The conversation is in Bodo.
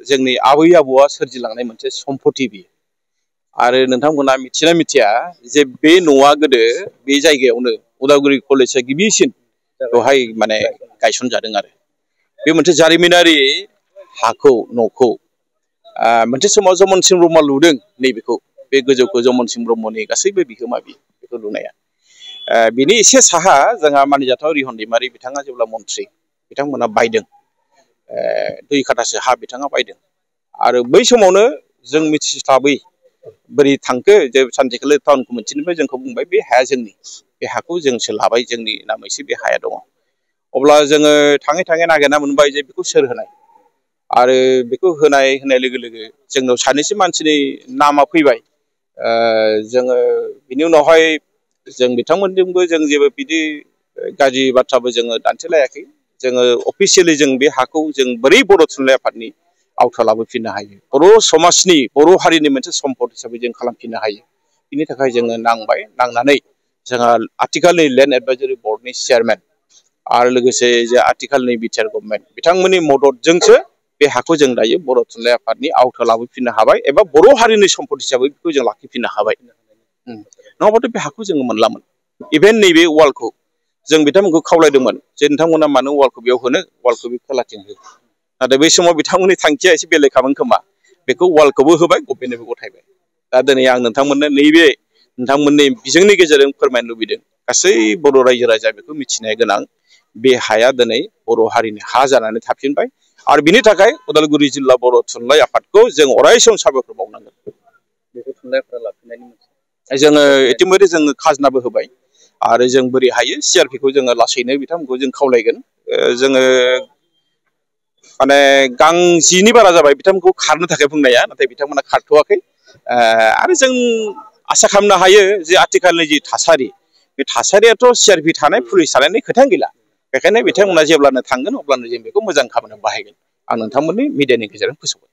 जोंनि आबै आबौआ सोरजिलांनाय मोनसे सम्पति बियो आरो नोंथांमोना मिथिना मिथिया जे बे न'आ गोदो बे जायगायावनो उदालगुरि कलेजआ गिबिसिन बेवहाय माने गायसनजादों आरो बे मोनसे जारिमिनारि हाखौ न'खौ मोनसे समाव जमन सिंह ब्रह्मआ लुदों नैबेखौ बे गोजौखौ जमन सिंह ब्रह्मनि गासैबो बिहोमा बेखौ लुनाया बिनि एसे साहा जोंहा मानिजाथाव रिहन दैमारि बिथाङा जेब्ला मन्थ्रि बिथांमोना बायदों 2 काठासो हा बिथाङा बायदों आरो बै समावनो जों मिथिस्लाबै बोरै थांखो जे सानसेखालि टाउनखौ मोनथिनिफ्राय जोंखौ बुंबाय बे हाया जोंनि बे हाखौ जोंसो लाबाय जोंनि नामैसो बे हाया दङ अब्ला जोङो थाङै थाङै नागिरना मोनबाय जे बेखौ सोर होनाय आरो बेखौ होनाय लोगो लोगो जोंनाव सानैसो मानसिनि नामा फैबाय जोङो बिनि उनावहाय जों बिथांमोनजोंबो जों जेबो बिदि गाज्रि बाथ्राबो जोङो दान्थेलायाखै जोङो अफिसियेलि जों बे हाखौ जों बोरै बर' थुनलाइ आफादनि आवथा लाबोफिननो हायो बर' समाजनि बर' हारिनि मोनसे सम्पद हिसाबै जों खालामफिननो हायो बिनि थाखाय जोङो नांनानै जोंहा आथिखालनि लेन्ड एडभाइजारि बर्डनि चेयारमेन आरो लोगोसे जे आथिखालनि बिटिआर गभर्नमेन्ट बिथांमोननि मददजोंसो बे हाखौ जों दायो बर' थुनलाइ आफादनि आवथा लाबोफिननो हाबाय एबा बर' हारिनि सम्पद हिसाबै बेखौ जों लाखिफिननो हाबाय नङाबाथ' बे हाखौ जोङो मोनलामोन इभेन नैबे वालखौ जों बिथांमोनखौ खावलायदोंमोन जे नोंथांमोना मानो वालखौ बेयाव होनो वालखौ बे खोलाथिं हो नाथाय बै समाव बिथांमोननि थांखिया एसे बेलेगखामोन खोमा बेखौ वालखौबो होबाय गभर्नमेन्टनोबो गथायबाय दा दिनै आं नोंथांमोननो नैबे नोंथांमोननि बिजोंनि गेजेरजों फोरमायनो लुबैदों गासै बर' रायजो राजा बेखौ मिथिनाया गोनां बे हाया दिनै बर' हारिनि हा जानानै थाफिनबाय आरो बिनि थाखाय उदालगुरि जिल्ला बर' थुनलाइ आफादखौ जों अरायसम साबायखर बावनांगोन बेखौ थुनलाइ आफादा लाफिननायनि मोनसे जोङो इतिमধ্যे जोङो खाजोनाबो होबाय आरो जों बोरै हायो सिआरपिखौ जोङो लासैनो बिथांमोनखौ जों खावलायगोन जोङो माने गांजिनि बारा जाबाय बिथांमोनखौ खारनो थाखाय बुंनाया नाथाय बिथांमोना खारथ'वाखै आरो जों आसा खालामनो हायो जे आथिखालनि जि थासारि बे थासारियाथ' सिआरपि थानाय पुलिस थानायनि खोथायानो गैला बेखायनो बिथांमोना जेब्लानो थांगोन अब्लानो जों बेखौ मोजां खामानियाव बाहायगोन आं नोंथांमोननि मिडियानि गेजेरजों फोसावगोन